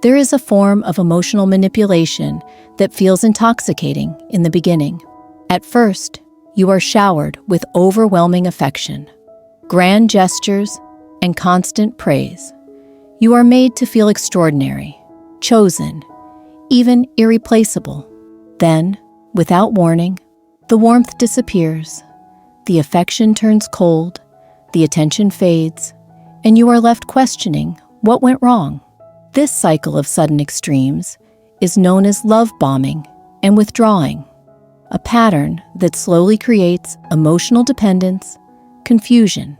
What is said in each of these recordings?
There is a form of emotional manipulation that feels intoxicating in the beginning. At first, you are showered with overwhelming affection, grand gestures, and constant praise. You are made to feel extraordinary, chosen, even irreplaceable. Then, without warning, the warmth disappears, the affection turns cold, the attention fades, and you are left questioning what went wrong. This cycle of sudden extremes is known as love bombing and withdrawing, a pattern that slowly creates emotional dependence, confusion,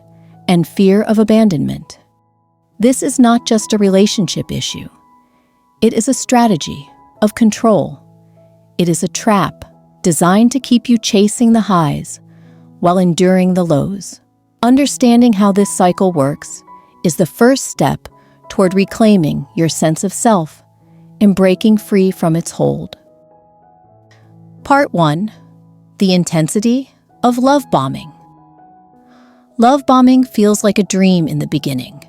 and fear of abandonment. This is not just a relationship issue. It is a strategy of control. It is a trap designed to keep you chasing the highs while enduring the lows. Understanding how this cycle works is the first step toward reclaiming your sense of self and breaking free from its hold. Part 1. The intensity of love bombing. Love bombing feels like a dream in the beginning.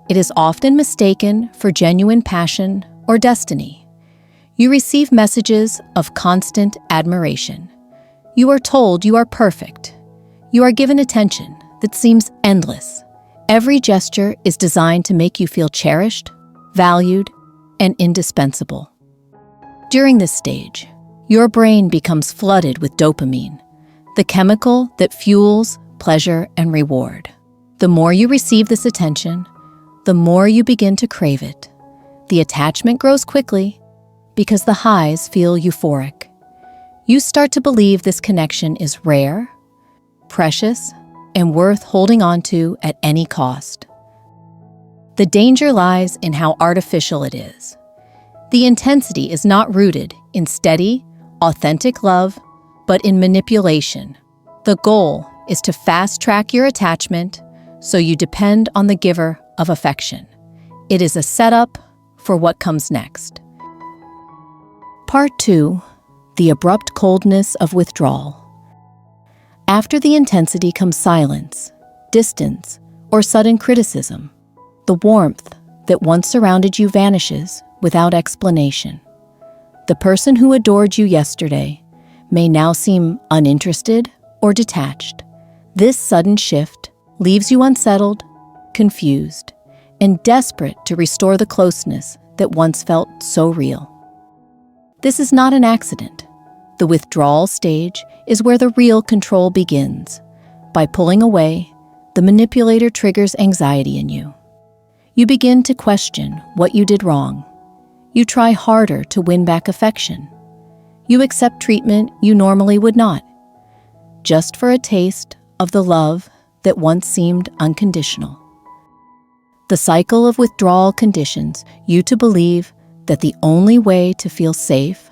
It is often mistaken for genuine passion or destiny. You receive messages of constant admiration. You are told you are perfect. You are given attention that seems endless. Every gesture is designed to make you feel cherished, valued, and indispensable. During this stage, your brain becomes flooded with dopamine, the chemical that fuels pleasure and reward. The more you receive this attention, the more you begin to crave it. The attachment grows quickly because the highs feel euphoric. You start to believe this connection is rare, precious, and worth holding on to at any cost. The danger lies in how artificial it is. The intensity is not rooted in steady, authentic love, but in manipulation. The goal is to fast-track your attachment so you depend on the giver of affection. It is a setup for what comes next. Part 2. The abrupt coldness of withdrawal. After the intensity comes silence, distance, or sudden criticism. The warmth that once surrounded you vanishes without explanation. The person who adored you yesterday may now seem uninterested or detached. This sudden shift leaves you unsettled, confused, and desperate to restore the closeness that once felt so real. This is not an accident. The withdrawal stage is where the real control begins. By pulling away, the manipulator triggers anxiety in you. You begin to question what you did wrong. You try harder to win back affection. You accept treatment you normally would not, just for a taste of the love that once seemed unconditional. The cycle of withdrawal conditions you to believe that the only way to feel safe,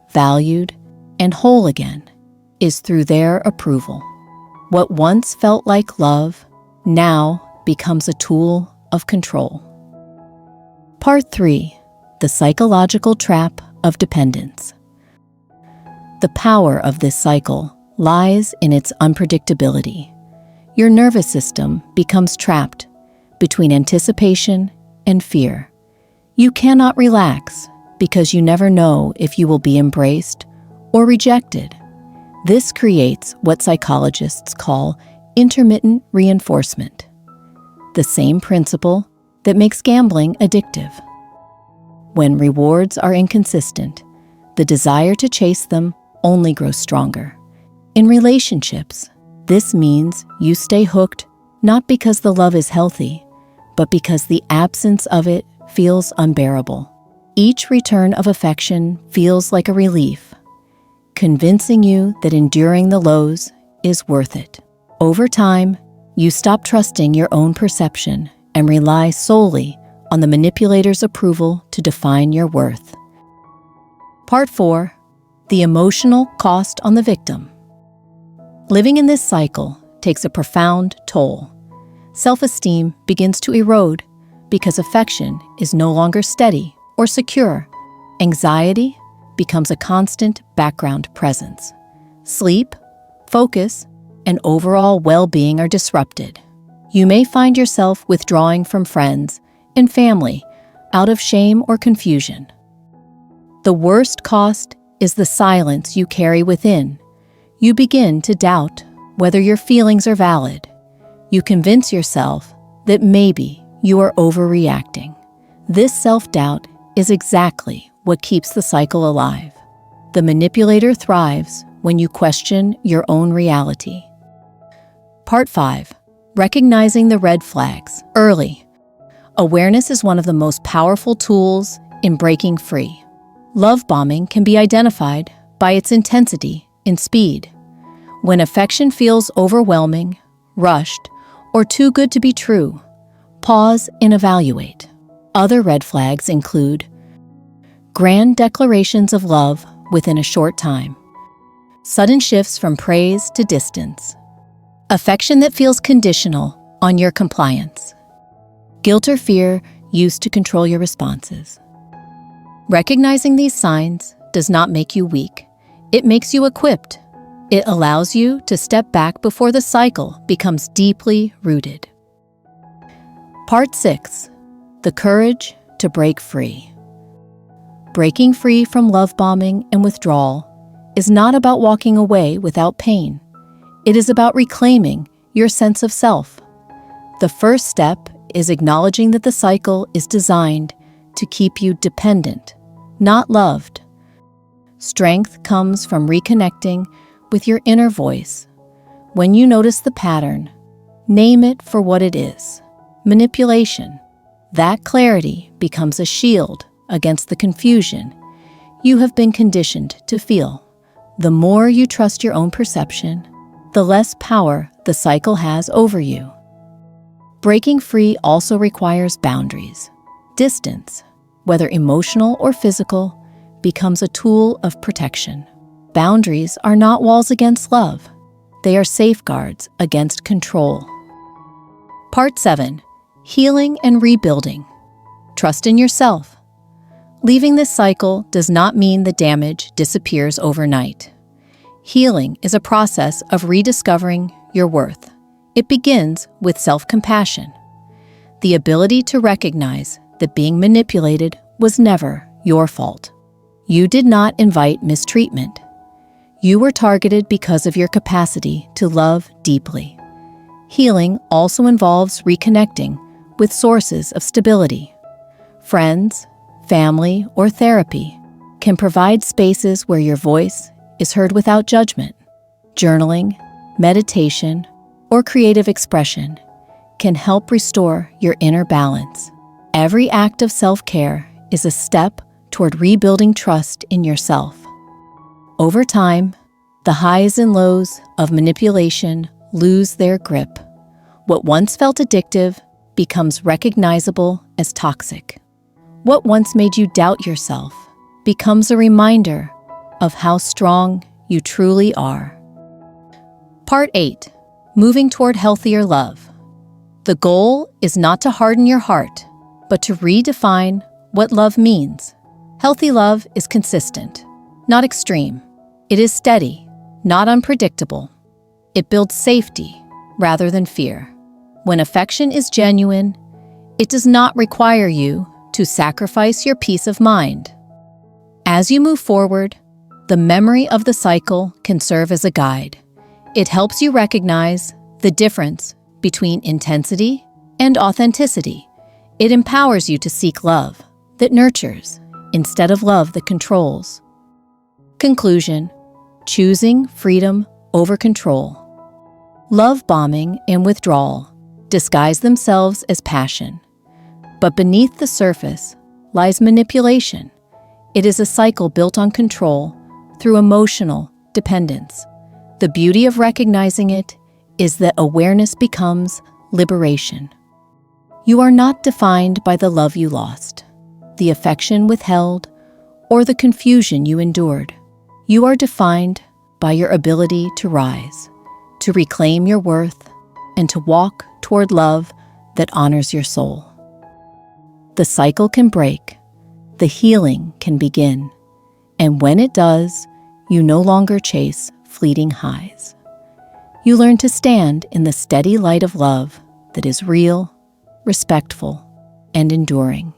valued, and whole again is through their approval. What once felt like love now becomes a tool of control. Part 3. The psychological trap of dependence. The power of this cycle lies in its unpredictability. Your nervous system becomes trapped between anticipation and fear. You cannot relax because you never know if you will be embraced or rejected. This creates what psychologists call intermittent reinforcement, the same principle that makes gambling addictive. When rewards are inconsistent, the desire to chase them only grows stronger. In relationships, this means you stay hooked not because the love is healthy, but because the absence of it feels unbearable. Each return of affection feels like a relief, convincing you that enduring the lows is worth it. Over time, you stop trusting your own perception and rely solely on the manipulator's approval to define your worth. Part 4. The emotional cost on the victim. Living in this cycle takes a profound toll. Self-esteem begins to erode because affection is no longer steady or secure. Anxiety becomes a constant background presence. Sleep, focus, and overall well-being are disrupted. You may find yourself withdrawing from friends and family out of shame or confusion. The worst cost is the silence you carry within. You begin to doubt whether your feelings are valid. You convince yourself that maybe you are overreacting. This self-doubt is exactly what keeps the cycle alive. The manipulator thrives when you question your own reality. Part 5. Recognizing the red flags early. Awareness is one of the most powerful tools in breaking free. Love bombing can be identified by its intensity and speed. When affection feels overwhelming, rushed, or too good to be true, pause and evaluate. Other red flags include grand declarations of love within a short time, sudden shifts from praise to distance, affection that feels conditional on your compliance, guilt or fear used to control your responses. Recognizing these signs does not make you weak. It makes you equipped. It allows you to step back before the cycle becomes deeply rooted. Part 6. The courage to break free. Breaking free from love bombing and withdrawal is not about walking away without pain. It is about reclaiming your sense of self. The first step is acknowledging that the cycle is designed to keep you dependent, not loved. Strength comes from reconnecting with your inner voice. When you notice the pattern, name it for what it is: manipulation. That clarity becomes a shield against the confusion you have been conditioned to feel. The more you trust your own perception, the less power the cycle has over you. Breaking free also requires boundaries. Distance, whether emotional or physical, becomes a tool of protection. Boundaries are not walls against love. They are safeguards against control. Part 7. Healing and rebuilding. Trust in yourself. Leaving this cycle does not mean the damage disappears overnight. Healing is a process of rediscovering your worth. It begins with self-compassion, the ability to recognize that being manipulated was never your fault. You did not invite mistreatment. You were targeted because of your capacity to love deeply. Healing also involves reconnecting with sources of stability. Friends, family, or therapy can provide spaces where your voice is heard without judgment. Journaling, meditation, or creative expression can help restore your inner balance. Every act of self-care is a step toward rebuilding trust in yourself. Over time, the highs and lows of manipulation lose their grip. What once felt addictive becomes recognizable as toxic. What once made you doubt yourself becomes a reminder of how strong you truly are. Part 8. Moving toward healthier love. The goal is not to harden your heart, but to redefine what love means. Healthy love is consistent, not extreme. It is steady, not unpredictable. It builds safety rather than fear. When affection is genuine, it does not require you to sacrifice your peace of mind. As you move forward, the memory of the cycle can serve as a guide. It helps you recognize the difference between intensity and authenticity. It empowers you to seek love that nurtures instead of love that controls. Conclusion: choosing freedom over control. Love bombing and withdrawal disguise themselves as passion, but beneath the surface lies manipulation. It is a cycle built on control through emotional dependence. The beauty of recognizing it is that awareness becomes liberation. You are not defined by the love you lost, the affection withheld, or the confusion you endured. You are defined by your ability to rise, to reclaim your worth, and to walk toward love that honors your soul. The cycle can break, the healing can begin, and when it does, you no longer chase fleeting highs. You learn to stand in the steady light of love that is real, respectful, and enduring.